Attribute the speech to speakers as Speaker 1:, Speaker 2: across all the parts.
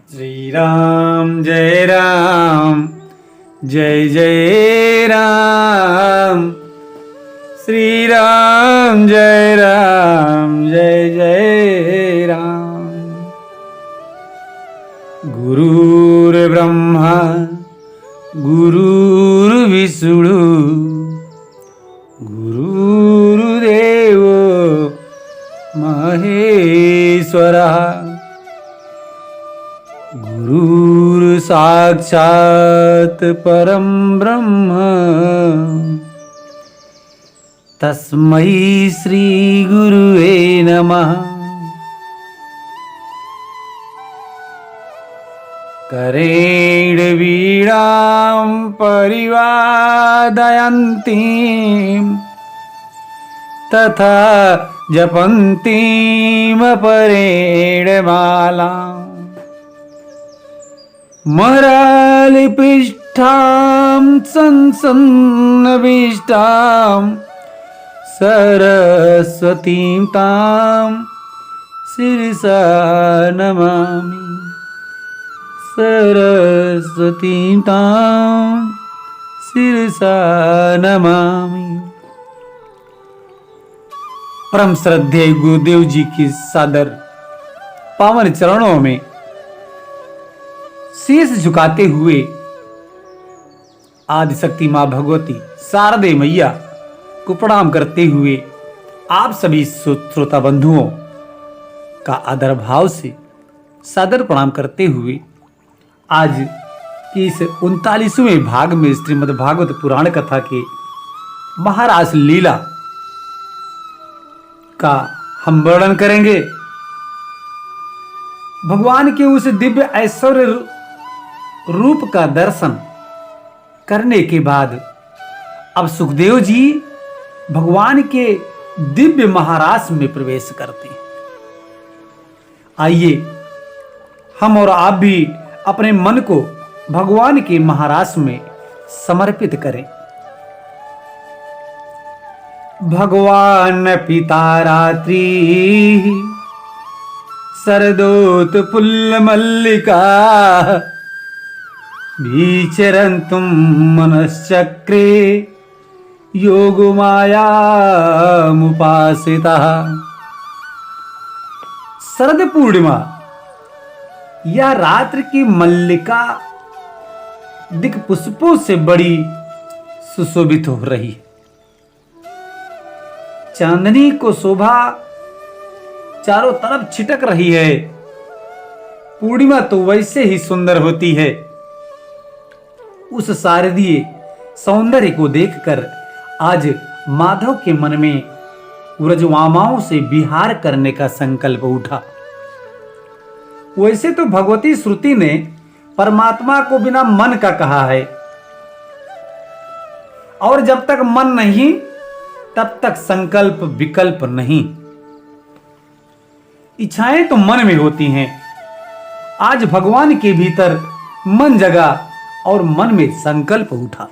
Speaker 1: श्री राम जय राम जय जय राम। श्री राम जय जय राम। गुरुर्ब्रह्मा गुरुर्विष्णु गुरुर्देव महेश्वरः। गुरुर् साक्षात् परं ब्रह्म तस्मै श्री गुरुवे नमः। करेण वीणां परिवादयन्तीं तथा जपन्तीमपरेण मालाम्। मरालिपृष्ठां संसन्नविष्टां सरस्वतीं तां शिरसा नमामि। सरस्वतीं तां शिरसा नमामि। परम श्रद्धेय गुरुदेव जी की सादर पावन चरणों में शीश झुकाते हुए आदिशक्ति मां भगवती शारदे मैया को प्रणाम करते हुए आप सभी श्रोता बंधुओं का आदर भाव से सादर प्रणाम करते हुए आज की इस 39वें भाग में श्रीमद् भागवत पुराण कथा के महारास लीला का हम वर्णन करेंगे। भगवान के उस दिव्य ऐश्वर्य रूप का दर्शन करने के बाद अब सुखदेव जी भगवान के दिव्य महारास में प्रवेश करते हैं। आइए हम और आप भी अपने मन को भगवान के महारास में समर्पित करें। भगवान पिता रात्रि शरदोत पुल्ल मल्लिका विचरन्तुं मनश्चक्रे योगमायामुपासितः। शरद पूर्णिमा यह रात्रि की मल्लिका दिक पुष्पों से बड़ी सुशोभित हो रही है। चांदनी को शोभा चारों तरफ छिटक रही है। पूर्णिमा तो वैसे ही सुंदर होती है। उस शारदीय सौंदर्य को देखकर आज माधव के मन में व्रजवामाओं से विहार करने का संकल्प उठा। वैसे तो भगवती श्रुति ने परमात्मा को बिना मन का कहा है, और जब तक मन नहीं तब तक संकल्प विकल्प नहीं। इच्छाएं तो मन में होती हैं। आज भगवान के भीतर मन जगा और मन में संकल्प उठा।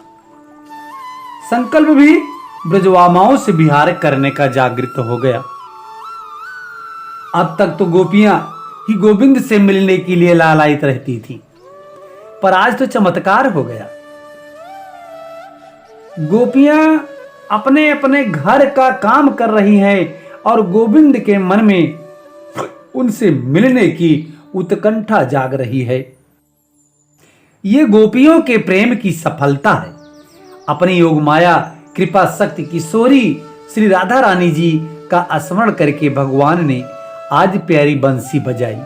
Speaker 1: संकल्प भी ब्रजवामाओं से विहार करने का जागृत हो गया। अब तक तो गोपियां ही गोविंद से मिलने के लिए लालायित रहती थी, पर आज तो चमत्कार हो गया। गोपियां अपने अपने घर का काम कर रही हैं और गोविंद के मन में उनसे मिलने की उत्कंठा जाग रही है। ये गोपियों के प्रेम की सफलता है। अपनी योग माया कृपा शक्ति किशोरी श्री राधा रानी जी का स्मरण करके भगवान ने आज प्यारी बंसी बजाई।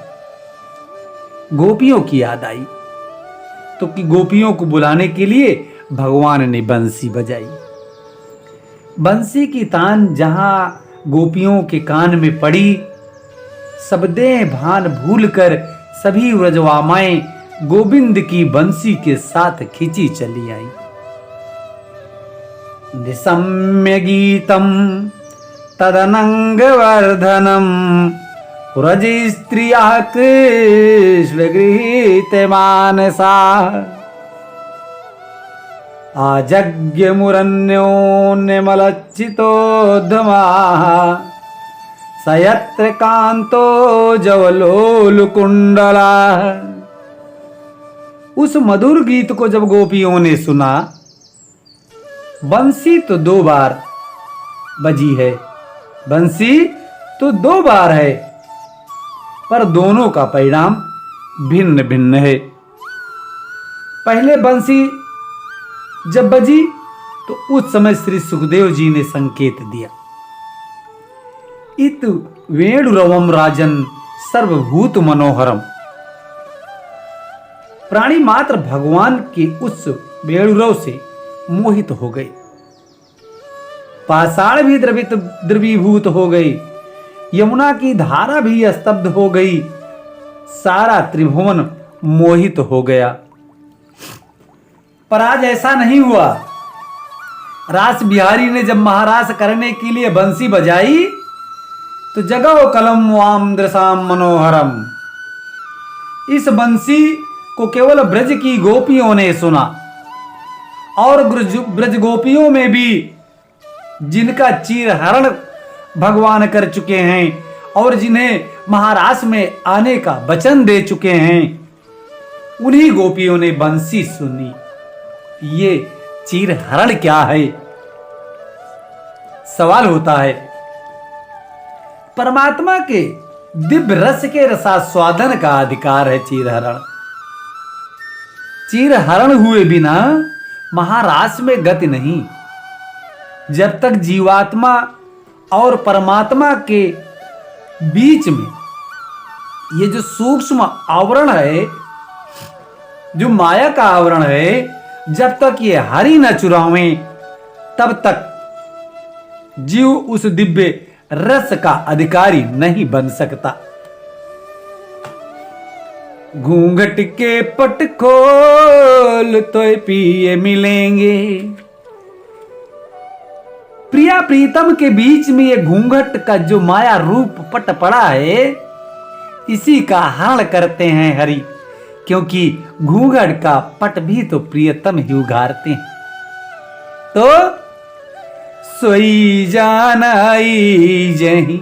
Speaker 1: गोपियों की याद आई तो कि गोपियों को बुलाने के लिए भगवान ने बंसी बजाई। बंसी की तान जहां गोपियों के कान में पड़ी, सब देह भान भूलकर सभी व्रजवामाएं गोविंद की बंसी के साथ खिंची चली आई। निशम्य गीतम तदनंग वर्धनम व्रज स्त्रिया कृष्ण गृहीत मानसा। आजज्ञ मुरन्योन्यमलच्चितोद्धमाः सयत्र कांतो जवलोलकुंडला। उस मधुर गीत को जब गोपियों ने सुना, बंसी तो 2 बार बजी है, बंसी तो 2 बार है, पर दोनों का परिणाम भिन्न भिन्न है। पहले बंसी जब बजी तो उस समय श्री सुखदेव जी ने संकेत दिया, इत वेणुरवम राजन सर्वभूत मनोहरम। प्राणी मात्र भगवान के उस वेणुरव से मोहित हो गए, पाषाण भी द्रवीभूत हो गई, यमुना की धारा भी स्तब्ध हो गई, सारा त्रिभुवन मोहित हो गया। पर आज ऐसा नहीं हुआ। रास बिहारी ने जब महारास करने के लिए बंसी बजाई तो जगो कलम वाम दृशाम मनोहरम। इस बंसी को केवल ब्रज की गोपियों ने सुना, और ब्रज गोपियों में भी जिनका चीरहरण भगवान कर चुके हैं और जिन्हें महारास में आने का वचन दे चुके हैं, उन्हीं गोपियों ने बंसी सुनी। ये चीरहरण क्या है? सवाल होता है। परमात्मा के दिव्य रस के रसास्वादन का अधिकार है चीरहरण। चीरहरण हुए बिना महारास में गति नहीं। जब तक जीवात्मा और परमात्मा के बीच में ये जो सूक्ष्म आवरण है, जो माया का आवरण है, जब तक ये हरि न चुरावे तब तक जीव उस दिव्य रस का अधिकारी नहीं बन सकता। घूंघट के पट खोल तो पिए मिलेंगे। प्रिया प्रीतम के बीच में ये घूंघट का जो माया रूप पट पड़ा है, इसी का हरण करते हैं हरि, क्योंकि घूंघट का पट भी तो प्रियतम ही उघारते हैं। तो सोई जानाई जहीं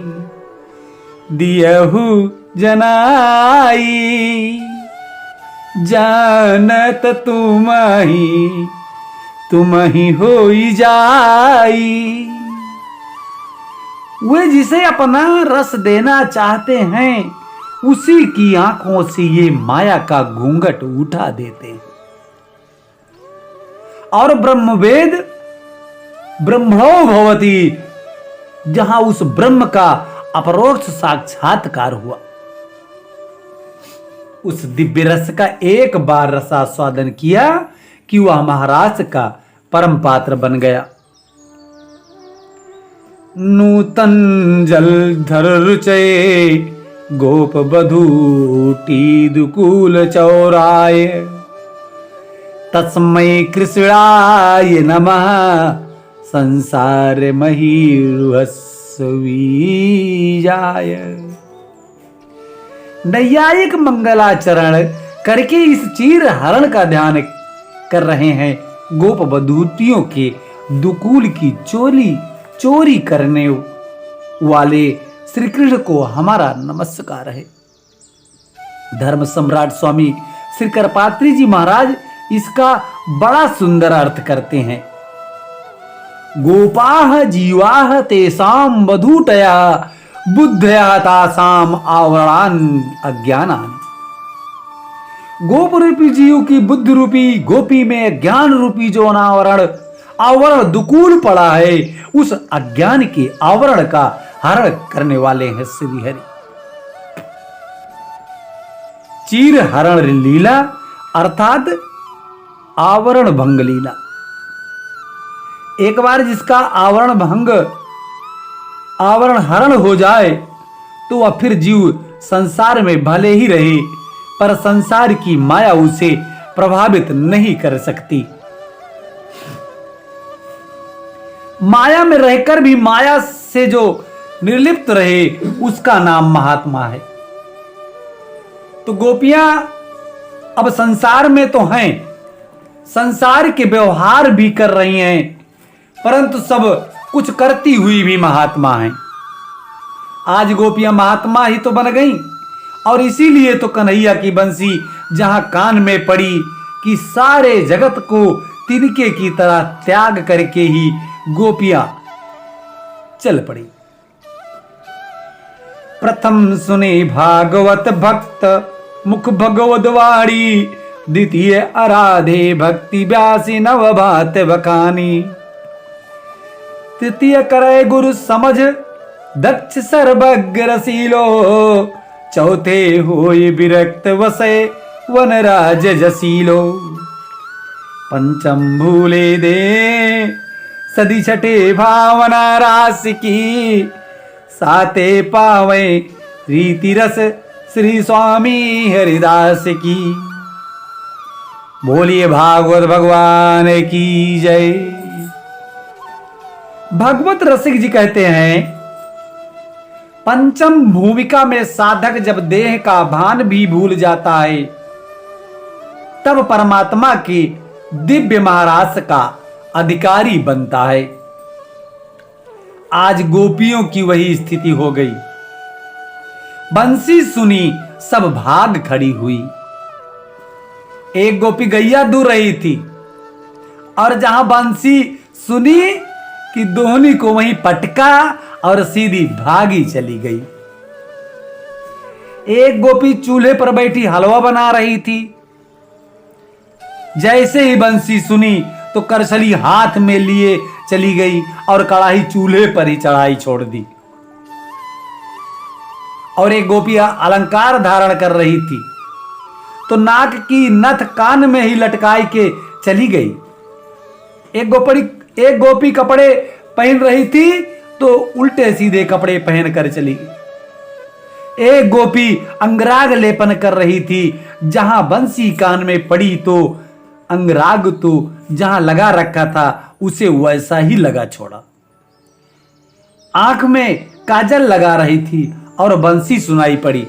Speaker 1: दियहु जनाई, जानत तुम ही होई जाई। वे जिसे अपना रस देना चाहते हैं, उसी की आंखों से ये माया का घूंघट उठा देते हैं। और ब्रह्मवेद ब्रह्मणो भवति, जहां उस ब्रह्म का अपरोक्ष साक्षात्कार हुआ, उस दिव्य रस का एक बार रसास्वादन किया कि वह महाराज का परम पात्र बन गया। नूतन जलधर रुचये गोप बधूटी दुकूल चौराय, तस्मै कृष्णाय नमः संसार महीरुहस्वीजाय। नैयायिक मंगलाचरण करके इस चीर हरण का ध्यान कर रहे हैं। गोप बधूटियों के दुकूल की चोरी करने वाले श्री कृष्ण को हमारा नमस्कार है। धर्म सम्राट स्वामी श्री करपात्री जी महाराज इसका बड़ा सुंदर अर्थ करते हैं। गोपाह जीवाह तेसाम बधूटया बुद्धया तासाम आवरणान अज्ञानान। गोप रूपी जीव की बुद्ध रूपी गोपी में ज्ञान रूपी जो आवरण दुकूल पड़ा है, उस अज्ञान के आवरण का हरण करने वाले हैं श्री हरि। चीर हरण लीला अर्थात आवरण भंग लीला। एक बार जिसका आवरण हरण हो जाए तो वह फिर जीव संसार में भले ही रहे, पर संसार की माया उसे प्रभावित नहीं कर सकती। माया में रहकर भी माया से जो निर्लिप्त रहे, उसका नाम महात्मा है। तो गोपियां अब संसार में तो हैं, संसार के व्यवहार भी कर रही हैं, परंतु सब कुछ करती हुई भी महात्मा हैं। आज गोपियां महात्मा ही तो बन गईं, और इसीलिए तो कन्हैया की बंसी जहां कान में पड़ी कि सारे जगत को तिनके की तरह त्याग करके ही गोपियां चल पड़ी। प्रथम सुने भागवत भक्त मुख भगवत वाणी, द्वितीय आराधे भक्ति व्यासी नव भात बखानी, तृतीय करे गुरु समझ दक्ष सर्वज्ञ रसीलो, चौथे होय विरक्त वसे वनराज जसीलो, पंचम भूले दे सदी छठे भावना रास की, साते पावे रीति रस श्री स्वामी हरिदास की। बोलिए भागवत भगवान की जय। भगवत रसिक जी कहते हैं, पंचम भूमिका में साधक जब देह का भान भी भूल जाता है, तब परमात्मा की दिव्य महारास का अधिकारी बनता है। आज गोपियों की वही स्थिति हो गई। बंसी सुनी सब भाग खड़ी हुई। एक गोपी गैया दूर रही थी और जहां बंसी सुनी कि दोहनी को वहीं पटका और सीधी भागी चली गई। एक गोपी चूल्हे पर बैठी हलवा बना रही थी। जैसे ही बंसी सुनी तो करछली हाथ में लिए चली गई और कढ़ाई चूल्हे पर ही चढ़ाई छोड़ दी। और एक गोपी अलंकार धारण कर रही थी तो नाक की नथ कान में ही लटकाई के चली गई। एक गोपी कपड़े पहन रही थी तो उल्टे सीधे कपड़े पहन कर चली गई। एक गोपी अंगराग लेपन कर रही थी, जहां बंसी कान में पड़ी तो अंगराग तो जहां लगा रखा था उसे वैसा ही लगा छोड़ा। आंख में काजल लगा रही थी और बंसी सुनाई पड़ी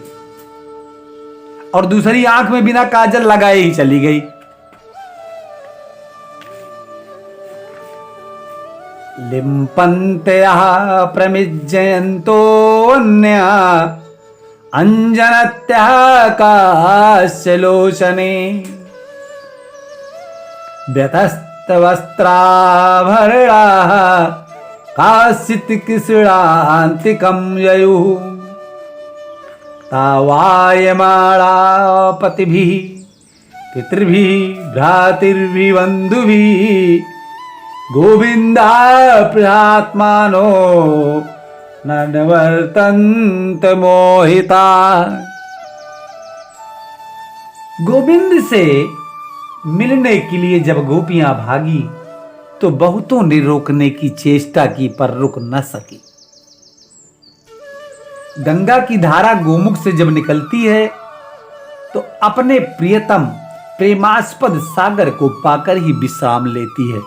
Speaker 1: और दूसरी आंख में बिना काजल लगाए ही चली गई। लिम्पन्त्यः प्रमिज्जयन्तो अन्या अंजनत्यः कास्य लोचने, व्यतस्तवस्त्राभरणाः काश्चित् कृष्णान्तिकं ययुः, तावायमाणा पतिभिः पितृभिः भ्रातृभिः बन्धुभिः, गोविन्दा प्रियात्मानो न निवर्तन्त मोहिता। गोविंद से मिलने के लिए जब गोपियां भागी तो बहुतों ने रोकने की चेष्टा की पर रुक न सकी। गंगा की धारा गोमुख से जब निकलती है तो अपने प्रियतम प्रेमास्पद सागर को पाकर ही विश्राम लेती है।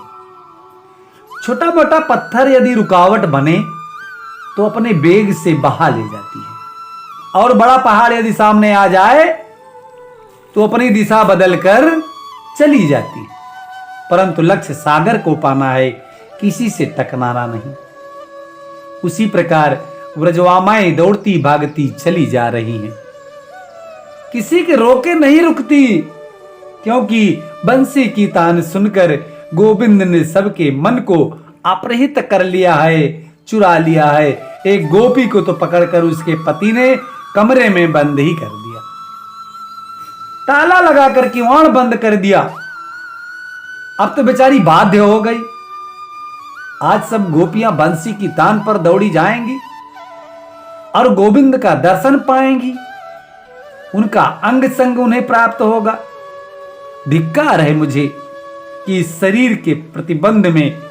Speaker 1: छोटा मोटा पत्थर यदि रुकावट बने तो अपने बेग से बहा ले जाती है और बड़ा पहाड़ यदि सामने आ जाए तो अपनी दिशा बदलकर चली जाती है। परंतु लक्ष्य सागर को पाना है, किसी से टकराना नहीं। उसी प्रकार व्रजवामाएं दौड़ती भागती चली जा रही हैं, किसी के रोके नहीं रुकती, क्योंकि बंसी की तान सुनकर गोविंद ने सबके मन को अपहृत कर लिया है, चुरा लिया है। एक गोपी को तो पकड़कर उसके पति ने कमरे में बंद ही कर दिया, ताला लगाकर किवाड़ बंद कर दिया। अब तो बेचारी बाध्य हो गई। आज सब गोपियां बंसी की तान पर दौड़ी जाएंगी और गोविंद का दर्शन पाएंगी, उनका अंग संग उन्हें प्राप्त होगा। धिक्कार है मुझे कि इस शरीर के प्रतिबंध में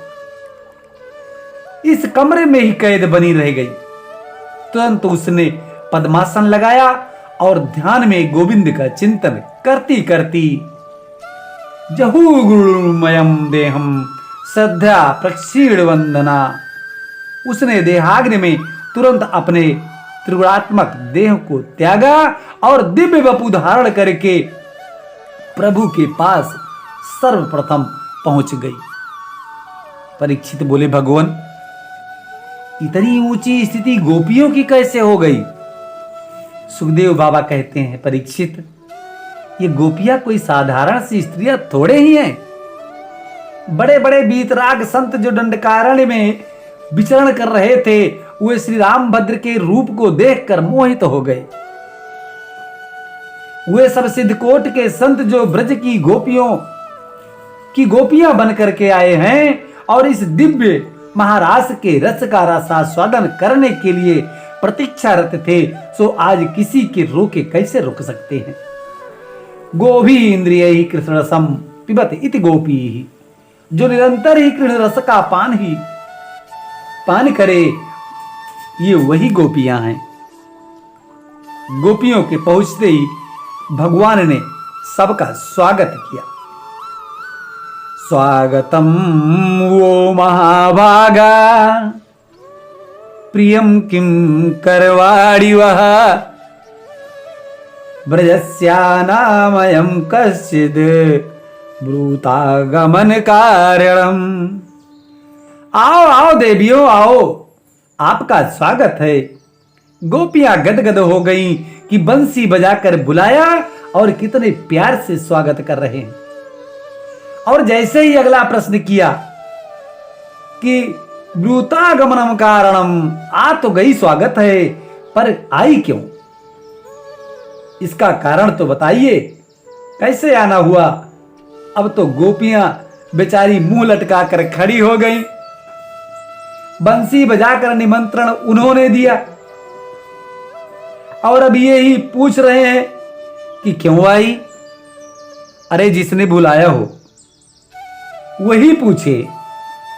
Speaker 1: इस कमरे में ही कैद बनी रह गई। तुरंत उसने पद्मासन लगाया और ध्यान में गोविंद का चिंतन करती करती जहू गुरुमयम देहम श्रद्धा प्रक्षीण वंदना, उसने देहाग्नि में तुरंत अपने त्रिगुणात्मक देह को त्यागा और दिव्य वपु धारण करके प्रभु के पास सर्वप्रथम पहुंच गई। परीक्षित बोले, भगवान इतनी ऊंची स्थिति गोपियों की कैसे हो गई? सुखदेव बाबा कहते हैं, परीक्षित ये गोपियां कोई साधारण सी स्त्रियां थोड़े ही हैं। बड़े बड़े वीतराग संत जो दंडकारण्य में विचरण कर रहे थे, वे श्री रामभद्र के रूप को देखकर मोहित हो गए। वे सब सिद्धकोट के संत जो ब्रज की गोपियां बन करके आए हैं और इस दिव्य महारास के रस का रसास्वादन करने के लिए प्रतीक्षारत थे, सो आज किसी के रोके कैसे रुक सकते हैं। गोभी इंद्रिय ही कृष्ण रसम पिबत इति गोपी ही, जो निरंतर ही कृष्ण रस का पान करे, ये वही गोपियां हैं। गोपियों के पहुंचते ही भगवान ने सबका स्वागत किया। स्वागतम वो महाभागा प्रियम किम करवाणि वह ब्रजस्यानामयं कश्चिद ब्रूतागमन कारणम। आओ आओ देवियों आओ, आपका स्वागत है। गोपियां गदगद हो गईं कि बंसी बजाकर बुलाया और कितने प्यार से स्वागत कर रहे हैं। और जैसे ही अगला प्रश्न किया कि ब्रूतागमनम कारणम, आ तो गई स्वागत है, पर आई क्यों? इसका कारण तो बताइए, कैसे आना हुआ? अब तो गोपियां बेचारी मुंह लटका कर खड़ी हो गईं। बंसी बजाकर निमंत्रण उन्होंने दिया और अब ये ही पूछ रहे हैं कि क्यों आई। अरे जिसने बुलाया हो वही पूछे,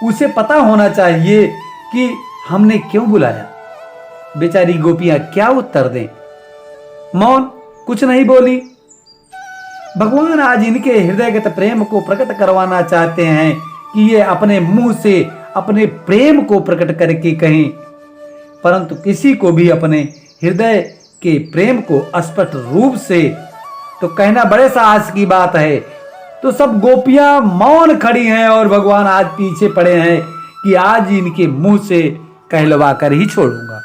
Speaker 1: उसे पता होना चाहिए कि हमने क्यों बुलाया। बेचारी गोपियां क्या उत्तर दें? मौन, कुछ नहीं बोली। भगवान आज इनके हृदयगत प्रेम को प्रकट करवाना चाहते हैं कि ये अपने मुंह से अपने प्रेम को प्रकट करके कहें, परंतु किसी को भी अपने हृदय के प्रेम को स्पष्ट रूप से तो कहना बड़े साहस की बात है। तो सब गोपियां मौन खड़ी हैं और भगवान आज पीछे पड़े हैं कि आज इनके मुंह से कहलवा कर ही छोड़ूंगा।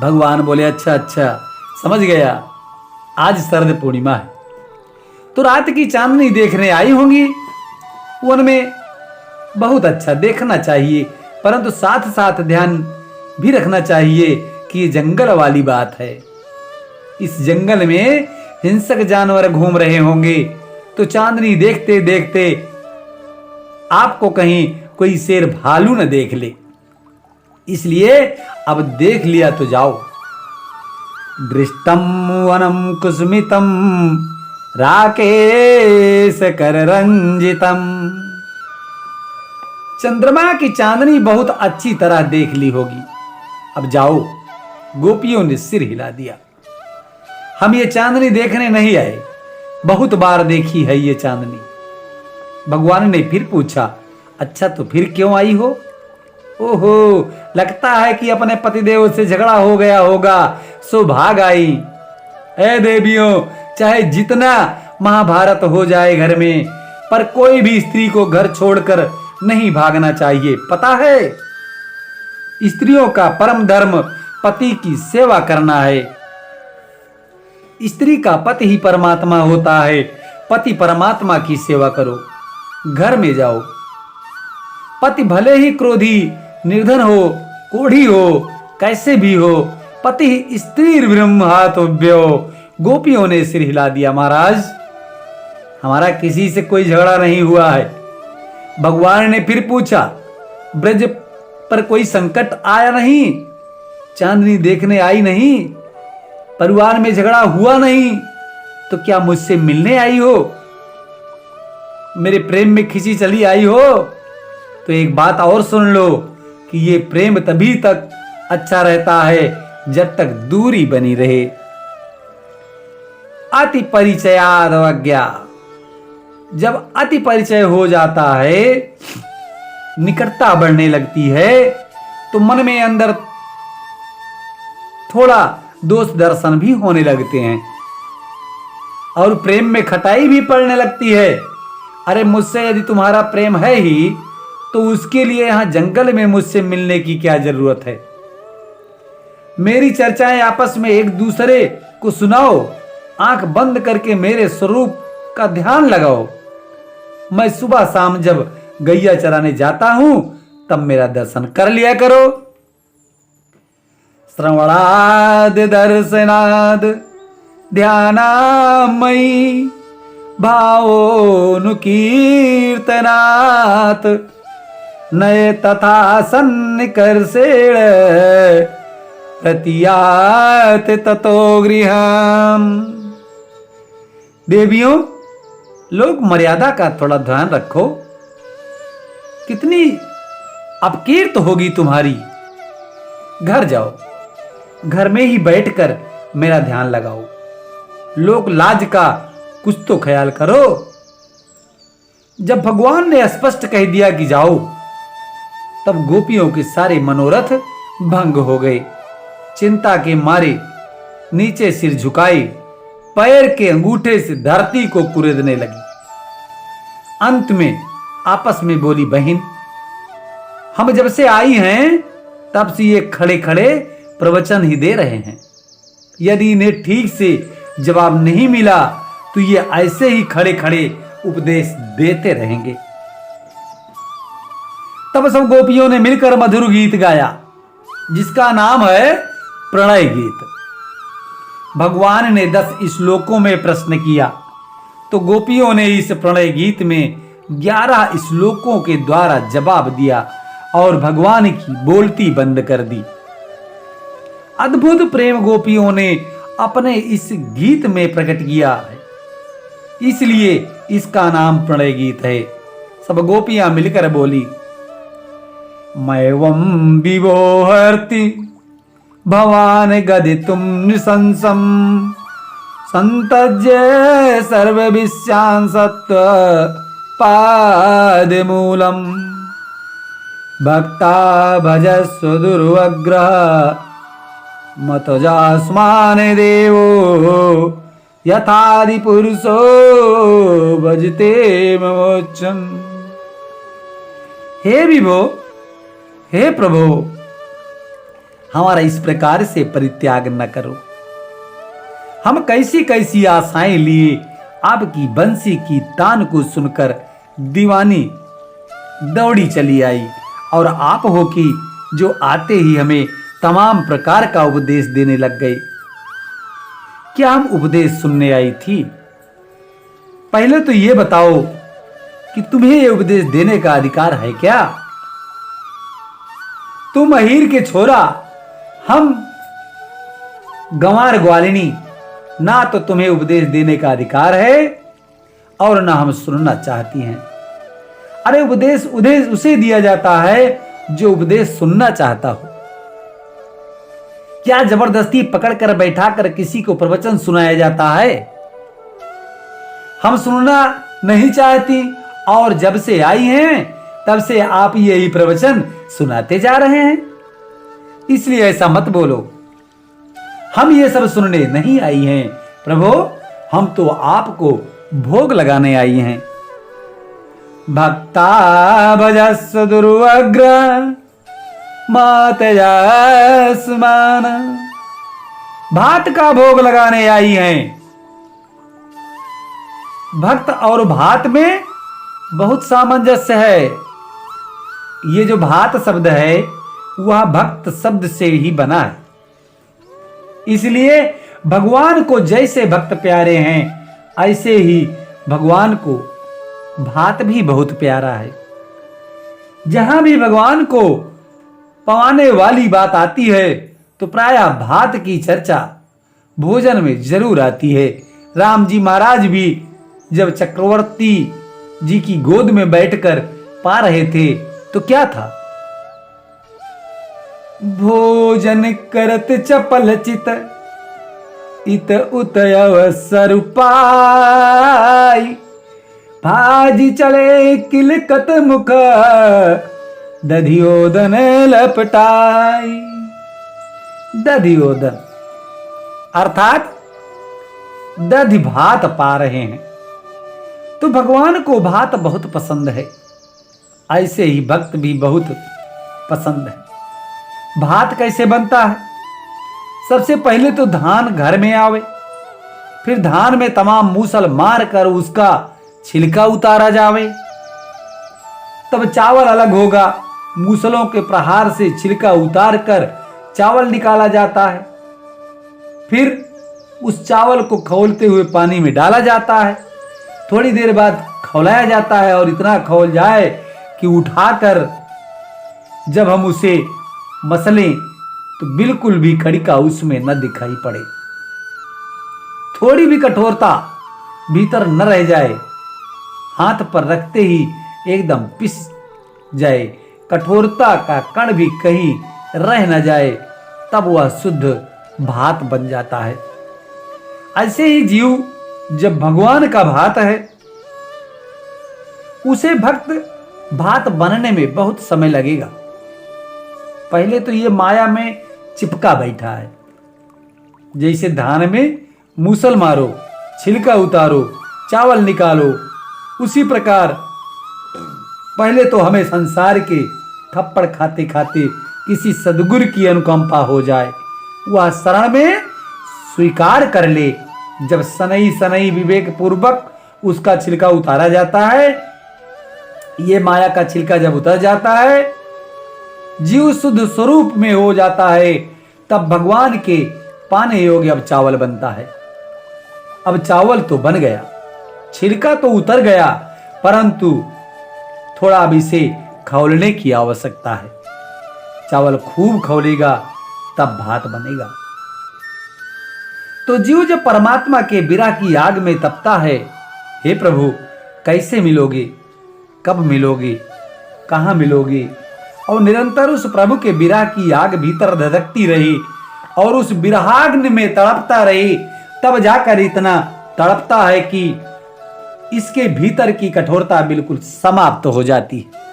Speaker 1: भगवान बोले अच्छा अच्छा, समझ गया, आज शरद पूर्णिमा है तो रात की चांदनी देखने आई होंगी। वन में बहुत अच्छा देखना चाहिए, परंतु साथ साथ ध्यान भी रखना चाहिए कि ये जंगल वाली बात है। इस जंगल में हिंसक जानवर घूम रहे होंगे, तो चांदनी देखते देखते आपको कहीं कोई शेर भालू न देख ले, इसलिए अब देख लिया तो जाओ। दृष्टम वनम कुसुमितम राकेश कर रंजितम। चंद्रमा की चांदनी बहुत अच्छी तरह देख ली होगी, अब जाओ। गोपियों ने सिर हिला दिया। हम ये चांदनी देखने नहीं आए, बहुत बार देखी है ये चांदनी। भगवान ने फिर पूछा अच्छा तो फिर क्यों आई हो? ओहो, लगता है कि अपने पतिदेव से झगड़ा हो गया होगा, सो भाग आई। ऐ देवियों, चाहे जितना महाभारत हो जाए घर में, पर कोई भी स्त्री को घर छोड़कर नहीं भागना चाहिए। पता है, स्त्रियों का परम धर्म पति की सेवा करना है। स्त्री का पति ही परमात्मा होता है। पति परमात्मा की सेवा करो, घर में जाओ। पति भले ही क्रोधी, निर्धन हो, कोढ़ी हो, कैसे भी हो, पति स्त्री ब्रह्मातव्यो। गोपियों ने सिर हिला दिया। महाराज, हमारा किसी से कोई झगड़ा नहीं हुआ है। भगवान ने फिर पूछा ब्रज पर कोई संकट आया नहीं? चांदनी देखने आई नहीं? परिवार में झगड़ा हुआ नहीं? तो क्या मुझसे मिलने आई हो? मेरे प्रेम में खिंची चली आई हो? तो एक बात और सुन लो कि ये प्रेम तभी तक अच्छा रहता है जब तक दूरी बनी रहे। अति परिचयाद अवज्ञा, जब अति परिचय हो जाता है, निकटता बढ़ने लगती है, तो मन में अंदर थोड़ा दोष दर्शन भी होने लगते हैं और प्रेम में खटाई भी पड़ने लगती है। अरे मुझसे यदि तुम्हारा प्रेम है ही तो उसके लिए यहां जंगल में मुझसे मिलने की क्या जरूरत है? मेरी चर्चाएं आपस में एक दूसरे को सुनाओ, आंख बंद करके मेरे स्वरूप का ध्यान लगाओ। मैं सुबह शाम जब गैया चराने जाता हूं तब मेरा दर्शन कर लिया करो। श्रवणाद दर्शनाद ध्यानामयी भावोनुकीर्तनात् नये तथा सन्निकर्षेण प्रतीयात ततो गृहम्। देवियों, लोग मर्यादा का थोड़ा ध्यान रखो। कितनी अपकीर्त होगी तुम्हारी। घर जाओ, घर में ही बैठकर मेरा ध्यान लगाओ। लोक लाज का कुछ तो ख्याल करो। जब भगवान ने स्पष्ट कह दिया कि जाओ, तब गोपियों के सारे मनोरथ भंग हो गए। चिंता के मारे नीचे सिर झुकाए पैर के अंगूठे से धरती को कुरेदने लगी। अंत में आपस में बोली, बहन, हम जब से आई हैं तब से ये खड़े खड़े प्रवचन ही दे रहे हैं। यदि इन्हें ठीक से जवाब नहीं मिला तो ये ऐसे ही खड़े खड़े उपदेश देते रहेंगे। तब सब गोपियों ने मिलकर मधुर गीत गाया, जिसका नाम है प्रणय गीत। भगवान ने 10 श्लोकों में प्रश्न किया तो गोपियों ने इस प्रणय गीत में 11 श्लोकों के द्वारा जवाब दिया और भगवान की बोलती बंद कर दी। अद्भुत प्रेम गोपियों ने अपने इस गीत में प्रकट किया है, इसलिए इसका नाम प्रणय गीत है। सब गोपियां मिलकर बोली, मैवं विवोहर्ति भवान गदितुम निशंसम संतज्य सर्वविश्यान् सत्व पादमूलम भक्ता भजस्व दुर्वग्रह मतजास्मान देवो यथादि पुरुषो भजते मोक्षम। हे विभो, हे प्रभु, हमारा इस प्रकार से परित्याग न करो। हम कैसी कैसी आशाएं लिए आपकी बंसी की तान को सुनकर दीवानी दौड़ी चली आई, और आप हो कि जो आते ही हमें तमाम प्रकार का उपदेश देने लग गए। क्या हम उपदेश सुनने आई थी? पहले तो ये बताओ कि तुम्हें यह उपदेश देने का अधिकार है क्या? तुम अहीर के छोरा, हम गंवार ग्वालिनी, ना तो तुम्हें उपदेश देने का अधिकार है और ना हम सुनना चाहती हैं। अरे उपदेश उसे दिया जाता है जो उपदेश सुनना चाहता हो। क्या जबरदस्ती पकड़कर बैठाकर किसी को प्रवचन सुनाया जाता है? हम सुनना नहीं चाहती और जब से आई हैं तब से आप यही प्रवचन सुनाते जा रहे हैं, इसलिए ऐसा मत बोलो। हम ये सब सुनने नहीं आई हैं प्रभु, हम तो आपको भोग लगाने आई हैं। भक्ता भजस्व दुर्वग्र मातयास्मान, भात का भोग लगाने आई हैं। भक्त और भात में बहुत सामंजस्य है। ये जो भात शब्द है वह भक्त शब्द से ही बना है, इसलिए भगवान को जैसे भक्त प्यारे हैं ऐसे ही भगवान को भात भी बहुत प्यारा है। जहां भी भगवान को पवाने वाली बात आती है तो प्रायः भात की चर्चा भोजन में जरूर आती है। राम जी महाराज भी जब चक्रवर्ती जी की गोद में बैठकर पा रहे थे तो क्या था, भोजन करत चपल चित इत उत अवसर पाई, भाजी चले किलकत मुख दधियोदन लपटाई। दधियोदन अर्थात दधि भात पा रहे हैं, तो भगवान को भात बहुत पसंद है, ऐसे ही भक्त भी बहुत पसंद है। भात कैसे बनता है? सबसे पहले तो धान घर में आवे, फिर धान में तमाम मूसल मार कर उसका छिलका उतारा जावे, तब चावल अलग होगा। मूसलों के प्रहार से छिलका उतार कर चावल निकाला जाता है। फिर उस चावल को खौलते हुए पानी में डाला जाता है। थोड़ी देर बाद खौलाया जाता है और इतना खौल जाए कि उठाकर जब हम उसे मसलें तो बिल्कुल भी कड़िका उसमें न दिखाई पड़े, थोड़ी भी कठोरता भीतर न रह जाए, हाथ पर रखते ही एकदम पिस जाए, कठोरता का कण भी कहीं रह न जाए, तब वह शुद्ध भात बन जाता है। ऐसे ही जीव जब भगवान का भात है, उसे भक्त भात बनने में बहुत समय लगेगा। पहले तो ये माया में चिपका बैठा है, जैसे धान में मूसल मारो, छिलका उतारो, चावल निकालो, उसी प्रकार पहले तो हमें संसार के थप्पड़ खाते खाते किसी सद्गुरु की अनुकंपा हो जाए, वह शरण में स्वीकार कर ले। जब सनई सनई विवेक पूर्वक उसका छिलका उतारा जाता है, ये माया का छिलका जब उतर जाता है, जीव शुद्ध स्वरूप में हो जाता है, तब भगवान के पाने योग्य अब चावल बनता है। अब चावल तो बन गया, छिलका तो उतर गया, परंतु थोड़ा अब इसे खौलने की आवश्यकता है। चावल खूब खौलेगा तब भात बनेगा। तो जीव जब परमात्मा के विरह की आग में तपता है, हे प्रभु कैसे मिलोगे, कब मिलोगे, कहां मिलोगे, और निरंतर उस प्रभु के विरह की आग भीतर धधकती रही और उस विरहाग्नि में तड़पता रही, तब जाकर इतना तड़पता है कि इसके भीतर की कठोरता बिल्कुल समाप्त हो जाती है।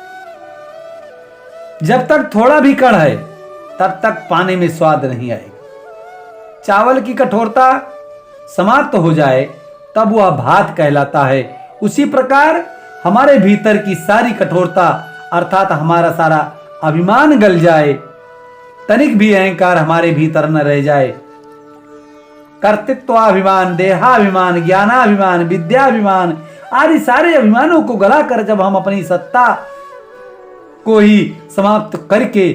Speaker 1: जब तक थोड़ा भी कण है तब तक पाने में स्वाद नहीं आएगा। चावल की कठोरता समाप्त हो जाए तब वह भात कहलाता है। उसी प्रकार हमारे भीतर की सारी कठोरता अर्थात हमारा सारा अभिमान गल जाए, तनिक भी अहंकार हमारे भीतर न रह जाए, कर्तृत्वाभिमान, देहाभिमान, ज्ञानाभिमान, विद्याभिमान आदि सारे अभिमानों को गलाकर जब हम अपनी सत्ता को ही समाप्त करके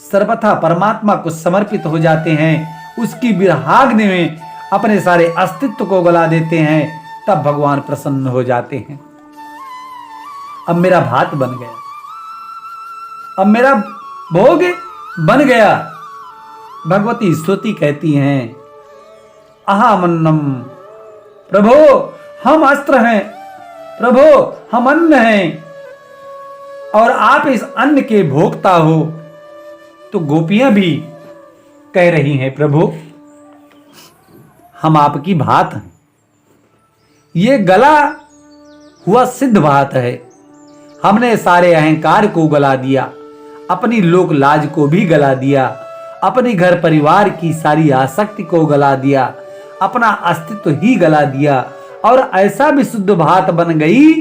Speaker 1: सर्वथा परमात्मा को समर्पित हो जाते हैं, उसकी विरहाग्नि में अपने सारे अस्तित्व को गला देते हैं, तब भगवान प्रसन्न हो जाते हैं। अब मेरा भात बन गया, अब मेरा भोग बन गया। भगवती स्तुति कहती हैं, अहामन्नम, प्रभो हम अस्त्र हैं, प्रभो हम अन्न हैं और आप इस अन्न के भोक्ता हो। तो गोपियां भी कह रही हैं, प्रभु हम आपकी भात हैं, ये गला हुआ सिद्ध भात है, हमने सारे अहंकार को गला दिया, अपनी लोक लाज को भी गला दिया, अपनी घर परिवार की सारी आसक्ति को गला दिया, अपना अस्तित्व ही गला दिया और ऐसा भी शुद्ध भात बन गई।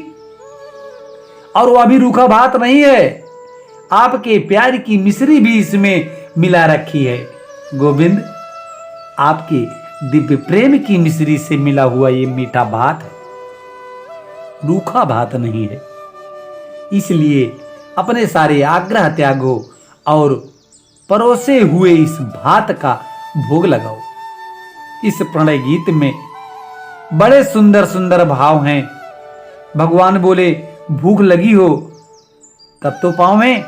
Speaker 1: और वह भी रूखा भात नहीं है, आपके प्यार की मिश्री भी इसमें मिला रखी है। गोविंद आपके दिव्य प्रेम की मिश्री से मिला हुआ ये मीठा भात है, रूखा भात नहीं है। इसलिए अपने सारे आग्रह त्यागो और परोसे हुए इस भात का भोग लगाओ। इस प्रणय गीत में बड़े सुंदर सुंदर भाव हैं। भगवान बोले भूख लगी हो तब तो पाँव में।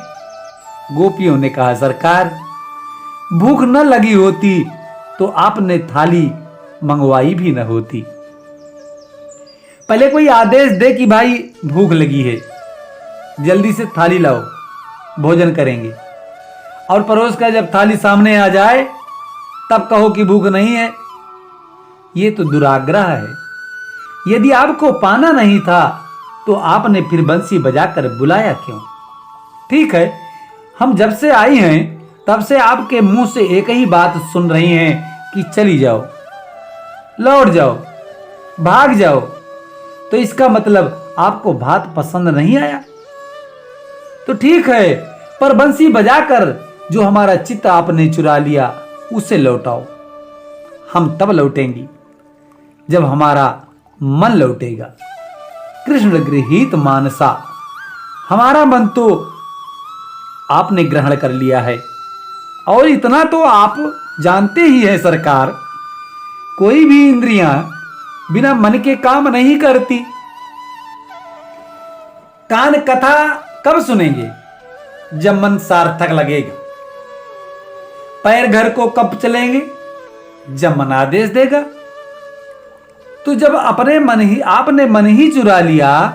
Speaker 1: गोपियों ने कहा सरकार भूख न लगी होती तो आपने थाली मंगवाई भी न होती। पहले कोई आदेश दे कि भाई भूख लगी है, जल्दी से थाली लाओ, भोजन करेंगे, और परोस कर जब थाली सामने आ जाए तब कहो कि भूख नहीं है। ये तो दुराग्रह है। यदि आपको पाना नहीं था तो आपने फिर बंसी बजाकर बुलाया क्यों? ठीक है, हम जब से आई हैं तब से आपके मुंह से एक ही बात सुन रही हैं कि चली जाओ, लौट जाओ, भाग जाओ। तो इसका मतलब आपको भात पसंद नहीं आया? तो ठीक है, पर बंसी बजाकर जो हमारा चित्त आपने चुरा लिया उसे लौटाओ। हम तब लौटेंगे जब हमारा मन लौटेगा। कृष्ण गृहीत मानसा, हमारा मन तो आपने ग्रहण कर लिया है, और इतना तो आप जानते ही है सरकार, कोई भी इंद्रियां बिना मन के काम नहीं करती। कान कथा कब सुनेंगे? जब मन सार्थक लगेगा। पैर घर को कब चलेंगे? जब मन आदेश देगा। तो जब आपने मन ही चुरा लिया,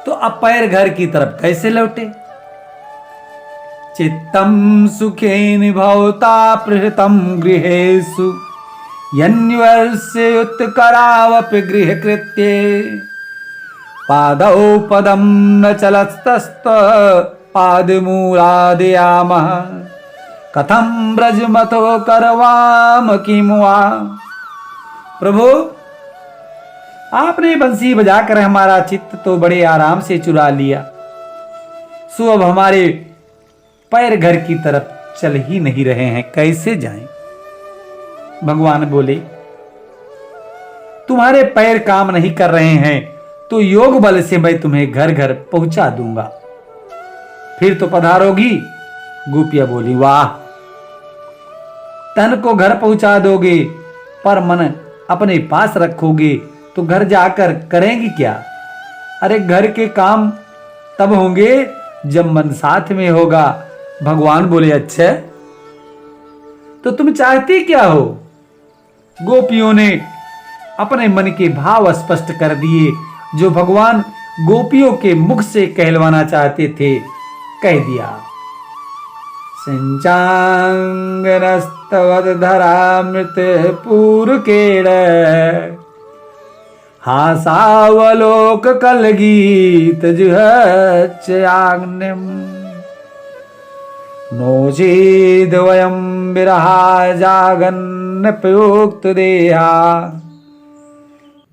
Speaker 1: तो अब पैर घर की तरफ कैसे लौटे? चित्तम सुखेन भवता प्रहृतम गृहेषु यन्वर्ष्य उत्करावपि गृह कृत्ये पादौ पदम न चलस्तस्त पादमूलादयामः कथम ब्रजमतो करवाम किमुआ। प्रभु, आपने बंसी बजाकर हमारा चित्त तो बड़े आराम से चुरा लिया, सो अब हमारे पैर घर की तरफ चल ही नहीं रहे हैं, कैसे जाएं? भगवान बोले, तुम्हारे पैर काम नहीं कर रहे हैं तो योग बल से मैं तुम्हें घर घर पहुंचा दूंगा, फिर तो पधारोगी। गोपियां बोली, वाह, तन को घर पहुंचा दोगे पर मन अपने पास रखोगे तो घर जाकर करेंगी क्या? अरे घर के काम तब होंगे जब मन साथ में होगा। भगवान बोले, अच्छा तो तुम चाहती क्या हो? गोपियों ने अपने मन के भाव स्पष्ट कर दिए, जो भगवान गोपियों के मुख से कहलवाना चाहते थे, कह दिया। सिंचांगनस्तवद धरामृत पूर केड़ हासावलोक कल गीत जुहच्चाग्निम नोचेद वयं विरहा जागन्न प्रयुक्त देहा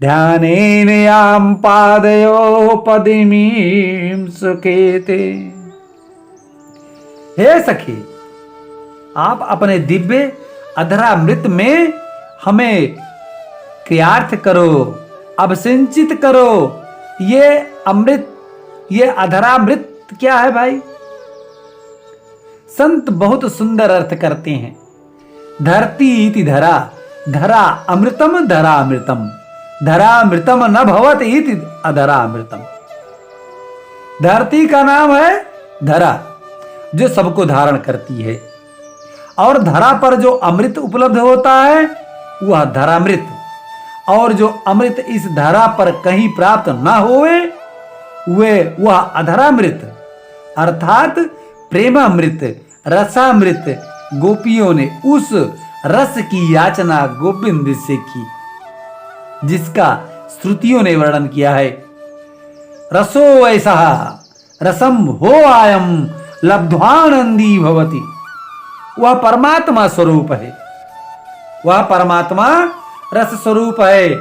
Speaker 1: ध्यानेन याम पादयो पदिमीं सुखेते। हे सखी, आप अपने दिव्य अधरामृत में हमें क्रियार्थ करो, अभिसिंचित करो। ये अमृत, ये अधरामृत क्या है भाई? संत बहुत सुंदर अर्थ करते हैं। धरती इति धरा, धरा अमृतम, धरा अमृतम, धरा अमृतम न भवत इति अधरा अमृतम। धरती का नाम है धरा, जो सबको धारण करती है, और धरा पर जो अमृत उपलब्ध होता है वह धरामृत, और जो अमृत इस धरा पर कहीं प्राप्त ना होवे वह अधरामृत, अर्थात प्रेमामृत, रसामृत। गोपियों ने उस रस की याचना गोविंद से की जिसका श्रुतियों ने वर्णन किया है। रसो ऐसा रसम हो आयम लब्ध्वानंदी भवति। वह परमात्मा स्वरूप है, वह परमात्मा रस स्वरूप है।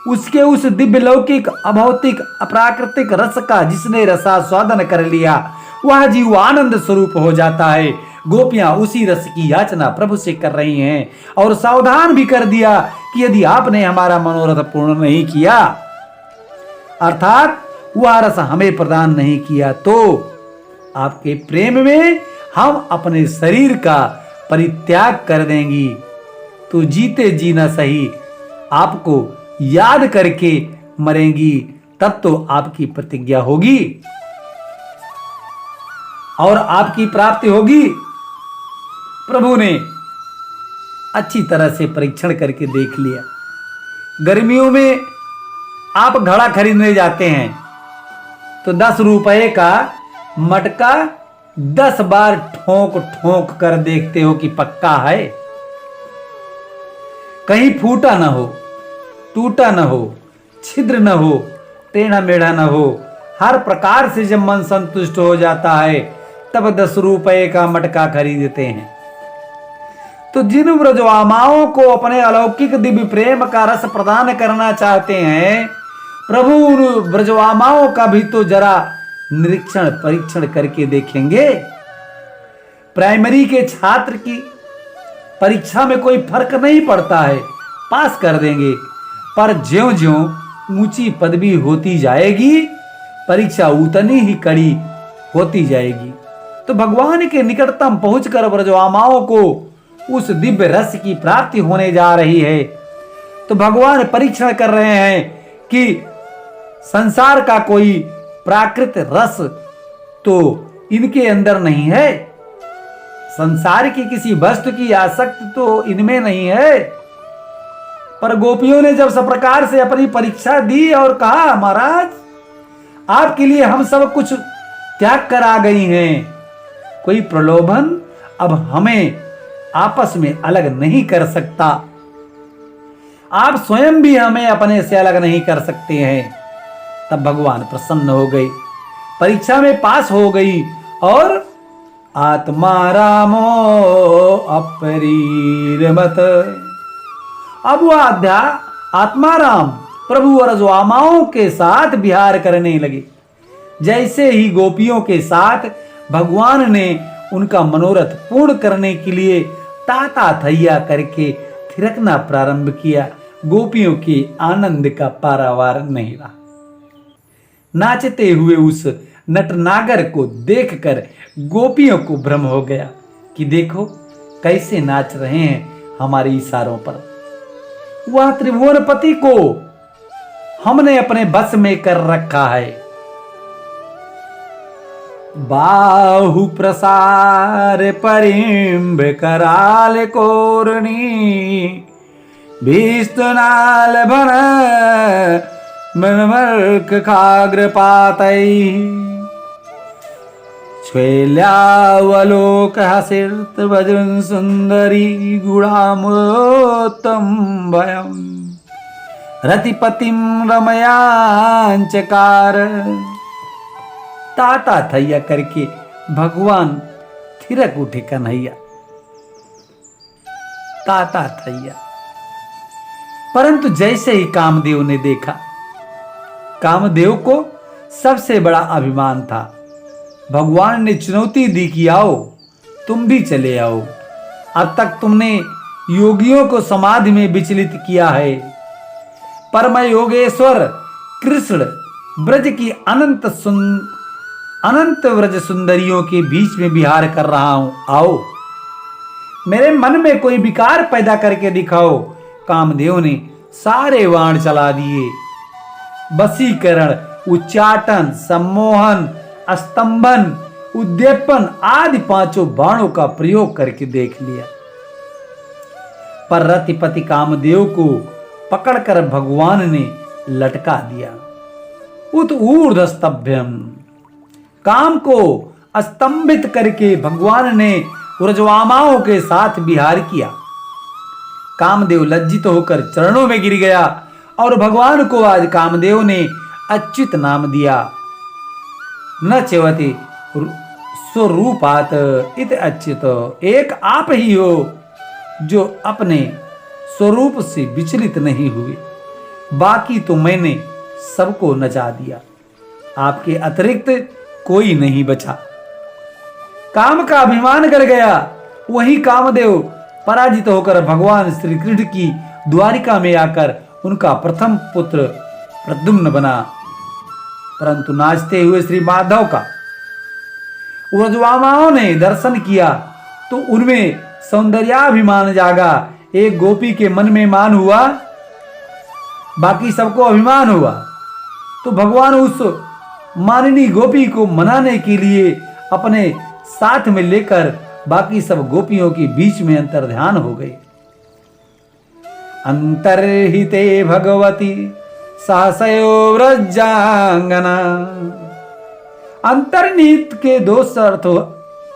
Speaker 1: उसके उस दिव्य लौकिक अभौतिक अप्राकृतिक रस का जिसने रसास्वादन कर लिया वह जीव आनंद स्वरूप हो जाता है। गोपियां उसी रस की याचना प्रभु से कर रही हैं, और सावधान भी कर दिया कि यदि आपने हमारा मनोरथ पूर्ण नहीं किया, अर्थात वह रस हमें प्रदान नहीं किया, तो आपके प्रेम में हम अपने शरीर का परित्याग कर देंगी। तो जीते जी न सही आपको याद करके मरेंगी, तब तो आपकी प्रतिज्ञा होगी और आपकी प्राप्ति होगी। प्रभु ने अच्छी तरह से परीक्षण करके देख लिया। गर्मियों में आप घड़ा खरीदने जाते हैं तो 10 रुपए का मटका 10 बार ठोक ठोक कर देखते हो कि पक्का है, कहीं फूटा ना हो, टूटा ना हो, छिद्र न हो, टेढ़ा मेढ़ा न हो। हर प्रकार से जब मन संतुष्ट हो जाता है तब 10 रुपए का मटका खरीदते हैं। तो जिन ब्रजवामाओं को अपने अलौकिक दिव्य प्रेम का रस प्रदान करना चाहते हैं, प्रभु उन ब्रजवामाओं का भी तो जरा निरीक्षण परीक्षण करके देखेंगे। प्राइमरी के छात्र की परीक्षा में कोई फर्क नहीं पड़ता है, पास कर देंगे, पर ज्यों-ज्यों ऊंची पदवी होती जाएगी, परीक्षा उतनी ही कड़ी होती जाएगी। तो भगवान के निकटतम पहुंचकर ब्रजवामाओं को उस दिव्य रस की प्राप्ति होने जा रही है। तो भगवान परीक्षण कर रहे हैं कि संसार का कोई प्राकृत रस तो इनके अंदर नहीं है, संसार की किसी वस्तु की आसक्ति तो इनमें नहीं है। पर गोपियों ने जब सब प्रकार से अपनी परीक्षा दी और कहा, महाराज आपके लिए हम सब कुछ त्याग कर आ गई हैं, कोई प्रलोभन अब हमें आपस में अलग नहीं कर सकता, आप स्वयं भी हमें अपने से अलग नहीं कर सकते हैं। तब भगवान प्रसन्न हो गए, परीक्षा में पास हो गई और आत्मा रामो अपरीरमत, अब वह आत्मा राम प्रभु और ज्वामाओं के साथ विहार करने लगे। जैसे ही गोपियों के साथ भगवान ने उनका मनोरथ पूर्ण करने के लिए ताता थैया करके थिरकना प्रारंभ किया, गोपियों के आनंद का पारावार नहीं रहा। नाचते हुए उस नटनागर को देखकर गोपियों को भ्रम हो गया कि देखो कैसे नाच रहे हैं हमारे इशारों पर। वह त्रिभुवनपति को हमने अपने बस में कर रखा है। बाहु प्रसार परिम्ब कराल कोरणी, भीस्तनाल भन मनमर्क खाग्र पातई, श्वेल्यावलोक हसिर्त वज्रन सुंदरी गुणामोत्तम भयम, रतिपतिम रमयांचकार। ताता थैया करके भगवान थिरक उठे कन्हैया, ताता थैया। परंतु जैसे ही कामदेव ने देखा, कामदेव को सबसे बड़ा अभिमान था। भगवान ने चुनौती दी कि आओ तुम भी चले आओ, अब तक तुमने योगियों को समाधि में विचलित किया है, पर मैं योगेश्वर कृष्ण ब्रज की अनंत व्रज सुंदरियों के बीच में विहार कर रहा हूं, आओ मेरे मन में कोई विकार पैदा करके दिखाओ। कामदेव ने सारे बाण चला दिए, वशीकरण, उच्चाटन, सम्मोहन, स्तंभन, उद्दीपन आदि पांचों बाणों का प्रयोग करके देख लिया, पर रतिपति कामदेव को पकड़कर भगवान ने लटका दिया। उत ऊर्ध्व स्तभ्यम, काम को स्तंभित करके भगवान ने व्रजवामाओं के साथ विहार किया। कामदेव लज्जित होकर चरणों में गिर गया और भगवान को आज कामदेव ने अच्युत नाम दिया। न चेवति स्वरूपात इत अच्युत, एक आप ही हो जो अपने स्वरूप से विचलित नहीं हुए, बाकी तो मैंने सबको नचा दिया, आपके अतिरिक्त कोई नहीं बचा। काम का अभिमान कर गया वही कामदेव पराजित होकर भगवान श्री कृष्ण की द्वारिका में आकर उनका प्रथम पुत्र प्रद्युम्न बना। परंतु नाचते हुए श्री माधव का व्रजवामाओं ने दर्शन किया तो उनमें सौंदर्याभिमान जागा। एक गोपी के मन में मान हुआ, बाकी सबको अभिमान हुआ। तो भगवान उस माननी गोपी को मनाने के लिए अपने साथ में लेकर बाकी सब गोपियों के बीच में अंतर्ध्यान हो गए। अंतर्हिते भगवती सहसयो व्रजांगना। अंतर्निहित के दो अर्थ,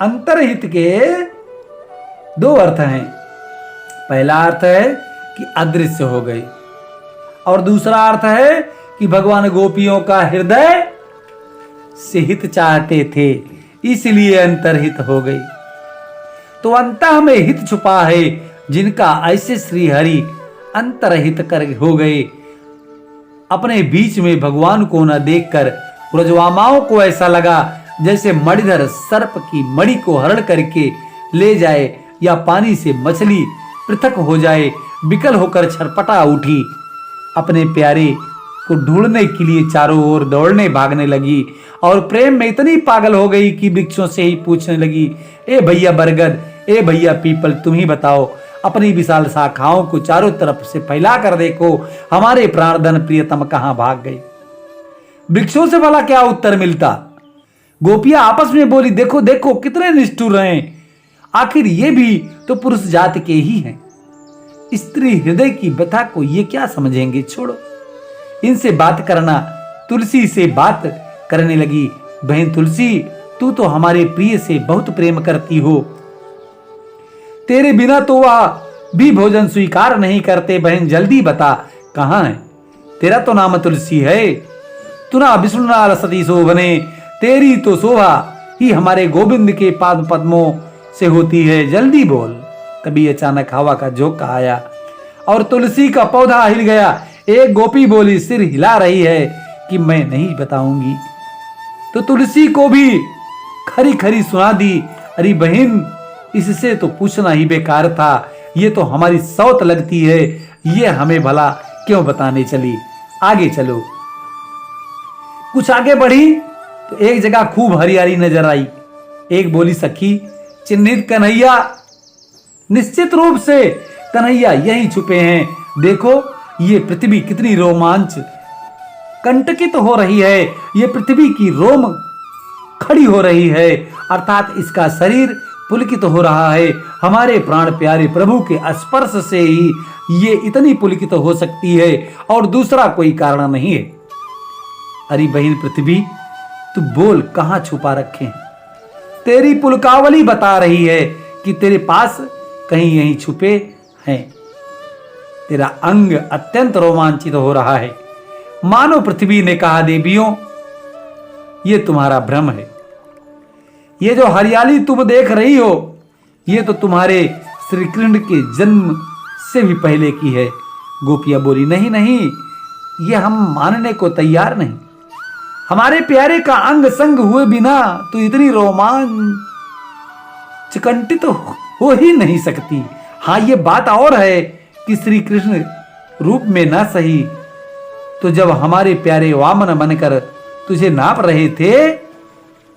Speaker 1: अंतर्हित के दो अर्थ हैं। पहला अर्थ है कि अदृश्य हो गए और दूसरा अर्थ है कि भगवान गोपियों का हृदय से हित चाहते थे, इसलिए अंतर्हित हो गई। तो अंतः में हित छुपा है, जिनका ऐसे श्री हरि अंतर्हित कर हो गए। अपने बीच में भगवान को न देखकर व्रजवामाओं को ऐसा लगा जैसे मणिधर सर्प की मणि को हरण करके ले जाए या पानी से मछली पृथक हो जाए, विकल होकर छटपटा उठी, अपने प्यारे को ढूंढने के लिए चारों ओर दौड़ने भागने लगी और प्रेम में इतनी पागल हो गई कि वृक्षों से ही पूछने लगी, ए भैया बरगद, ए भैया पीपल, तुम ही बताओ, अपनी विशाल शाखाओं को चारों तरफ से फैला कर देखो, हमारे प्राणधन प्रियतम कहां भाग गए। वृक्षों से भला क्या उत्तर मिलता। गोपियां आपस में बोली, देखो देखो कितने निष्ठुर हैं, आखिर ये भी तो पुरुष जात के ही हैं। स्त्री हृदय की व्यथा को ये क्या समझेंगे, छोड़ो, इनसे बात करना। तुलसी से बात करने लगी, बहन तुलसी, तू तो हमारे प्रिय से बहुत प्रेम करती हो, तेरे बिना तो वह भी भोजन स्वीकार नहीं करते। बहन जल्दी बता कहां है, तेरा तो नाम तुलसी है। तू ना विष्णु ना सती शोभने, तेरी तो शोभा ही हमारे गोविंद के पाद पद्मों से होती है, जल्दी बोल। तभी अचानक हवा का झोंका आया और तुलसी का पौधा हिल गया। एक गोपी बोली, सिर हिला रही है कि मैं नहीं बताऊंगी। तो तुलसी को भी खरी खरी सुना दी, अरे बहन, इससे तो पूछना ही बेकार था, ये तो हमारी सौत लगती है, ये हमें भला क्यों बताने चली। आगे चलो। कुछ आगे बढ़ी तो एक जगह खूब हरियाली नजर आई। एक बोली, सखी, चिन्हित कन्हैया, निश्चित रूप से कन्हैया यहीं छुपे हैं। देखो ये पृथ्वी कितनी रोमांच कंटकित हो रही है, ये पृथ्वी की रोम खड़ी हो रही है, अर्थात इसका शरीर पुलकित हो रहा है। हमारे प्राण प्यारे प्रभु के स्पर्श से ही ये इतनी पुलकित हो सकती है और दूसरा कोई कारण नहीं है। अरे बहन पृथ्वी, तू बोल कहां छुपा रखे हैं। तेरी पुलकावली बता रही है कि तेरे पास कहीं यहीं छुपे हैं। तेरा अंग अत्यंत रोमांचित हो रहा है। मानो पृथ्वी ने कहा, देवियों, ये तुम्हारा भ्रम है, ये जो हरियाली तुम देख रही हो ये तो तुम्हारे श्री कृष्ण के जन्म से भी पहले की है। गोपियां बोली, नहीं नहीं, ये हम मानने को तैयार नहीं, हमारे प्यारे का अंग संग हुए बिना तो इतनी रोमांचकंटित हो ही नहीं सकती। हाँ, ये बात और है कि श्री कृष्ण रूप में ना सही तो जब हमारे प्यारे वामन बनकर तुझे नाप रहे थे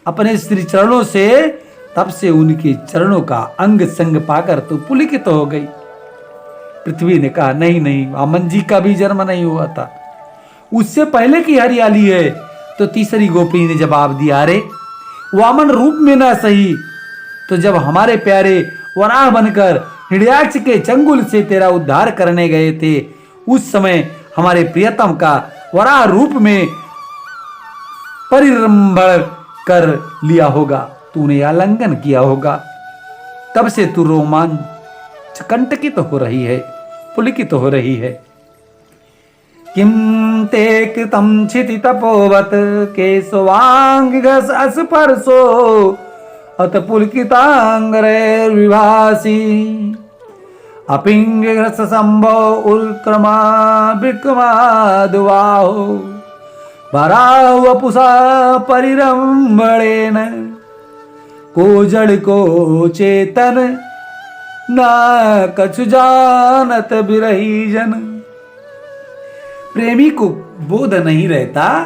Speaker 1: अपने श्री चरणों से, तब से उनके चरणों का अंग संग पाकर तो पुलकित हो गई। पृथ्वी ने कहा, नहीं नहीं, वामन जी का भी जन्म नहीं हुआ था, उससे पहले की हरियाली है। तो तीसरी गोपी ने जवाब दिया, अरे वामन रूप में ना सही तो जब हमारे प्यारे वराह बनकर हिरण्याक्ष के चंगुल से तेरा उद्धार करने गए थे, उस समय हमारे प्रियतम का वराह रूप में परिरंभण कर लिया होगा, तूने आलिंगन किया होगा, तब से तू रोमांच कंटकित हो रही है, पुलकित हो रही है। किम ते कृतं क्षिति तपोवत केशवांग स्पर्शो अत पुलकितांगरैर्विभासि अपिंग रस संभो उल्क्रमा विक्रमाद्वाहो वपुषा परिरंभणेन को जड़ को चेतन न कछु जानत बिरही जन। प्रेमी को बोध नहीं रहता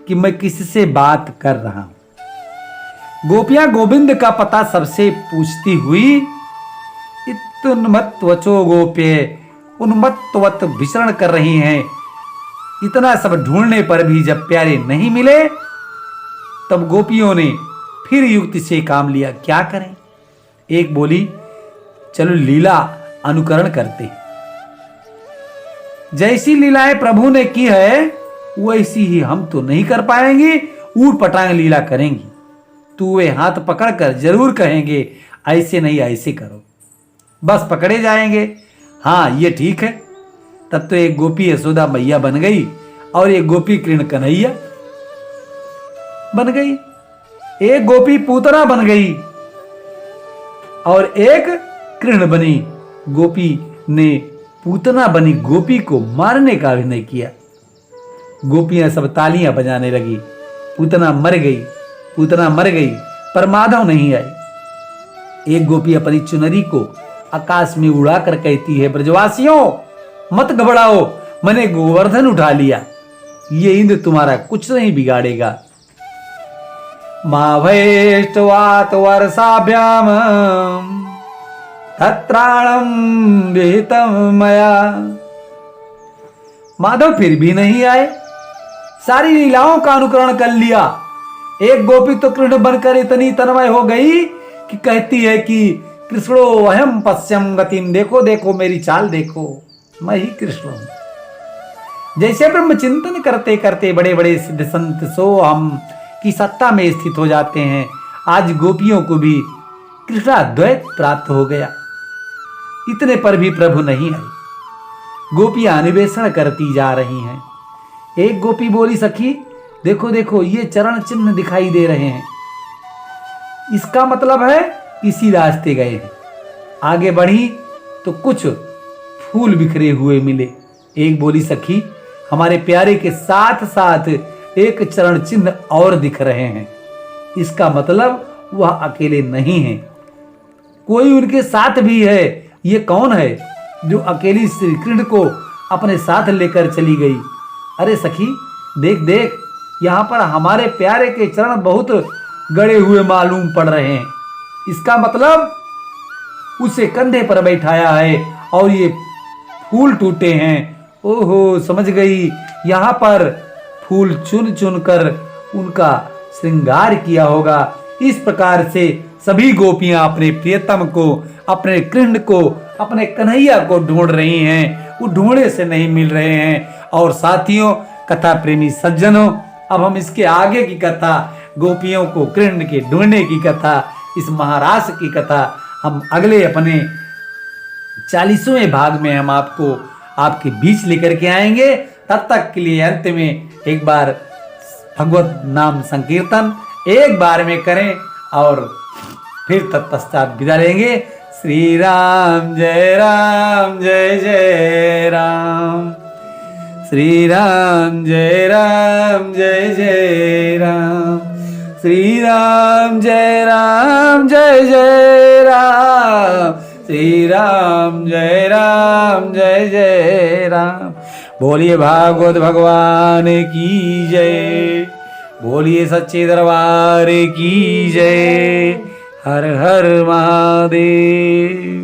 Speaker 1: कि मैं किससे बात कर रहा हूं। गोपियां गोविंद का पता सबसे पूछती हुई इतुन्मत्वचो गोप्य उन्मत्तवत विचरण कर रही हैं। इतना सब ढूंढने पर भी जब प्यारे नहीं मिले तब गोपियों ने फिर युक्ति से काम लिया, क्या करें। एक बोली, चलो लीला अनुकरण करते, जैसी लीलाएं प्रभु ने की है वैसी ही हम तो नहीं कर पाएंगे, ऊट पटांग लीला करेंगी। तू वे हाथ पकड़कर जरूर कहेंगे ऐसे नहीं ऐसे करो, बस पकड़े जाएंगे। हाँ ये ठीक है। तब तो एक गोपी यशोदा मैया बन गई और एक गोपी कृष्ण कन्हैया बन गई, एक गोपी पूतना बन गई और एक कृष्ण बनी। गोपी ने पूतना बनी गोपी को मारने का अभिनय किया। गोपियां सब तालियां बजाने लगी। पूतना मर गई, पूतना मर गई, पर माधव नहीं आई। एक गोपी अपनी चुनरी को आकाश में उड़ाकर कहती है, ब्रजवासियों मत घबराओ, मैंने गोवर्धन उठा लिया, ये इंद्र तुम्हारा कुछ नहीं बिगाड़ेगा। माभेष्टवात वर्षाभ्याम तत्राणम विहितम मया। माधव फिर भी नहीं आए। सारी लीलाओं का अनुकरण कर लिया। एक गोपी तो कृष्ण बनकर इतनी तन्मय हो गई कि कहती है कि कृष्णो अहम पश्यम गतिम, देखो देखो मेरी चाल देखो, मैं ही कृष्ण हूं। जैसे ब्रह्म चिंतन करते करते बड़े बड़े सिद्ध संत सो हम की सत्ता में स्थित हो जाते हैं, आज गोपियों को भी कृष्णाद्वैत प्राप्त हो गया। इतने पर भी प्रभु नहीं आए। गोपियां अन्वेषण करती जा रही हैं। एक गोपी बोली, सखी देखो देखो ये चरण चिन्ह दिखाई दे रहे हैं, इसका मतलब है इसी रास्ते गए हैं। आगे बढ़ी तो कुछ फूल बिखरे हुए मिले। एक बोली, सखी हमारे प्यारे के साथ साथ एक चरण चिन्ह और दिख रहे हैं, इसका मतलब वह अकेले नहीं हैं, कोई उनके साथ भी है। ये कौन है जो अकेली श्री कृष्ण को अपने साथ लेकर चली गई? अरे सखी देख देख, यहाँ पर हमारे प्यारे के चरण बहुत गड़े हुए मालूम पड़ रहे हैं, इसका मतलब उसे कंधे पर बैठाया है और ये फूल टूटे हैं। ओहो समझ गई, यहाँ पर फूल चुन चुन कर उनका श्रृंगार किया होगा। इस प्रकार से सभी गोपियां अपने प्रियतम को, अपने कृष्ण को, अपने कन्हैया को ढूंढ रही हैं, वो ढूंढे से नहीं मिल रहे हैं। और साथियों, कथा प्रेमी सज्जनों, अब हम इसके आगे की कथा, गोपियों को कृष्ण के ढूंढने की कथा, इस महारास की कथा हम अगले अपने 40वें भाग में हम आपको आपके बीच लेकर के आएंगे। तब तक के लिए अंत में एक बार भगवत नाम संकीर्तन एक बार में करें और फिर तत्पश्चात विदा लेंगे। श्री राम जय जय राम, श्री राम जय जय राम, श्री राम जय जय राम, श्री राम जय राम। बोलिए भागवत भगवान की जय, बोलिए सच्चे दरबार की जय। हर हर महादेव।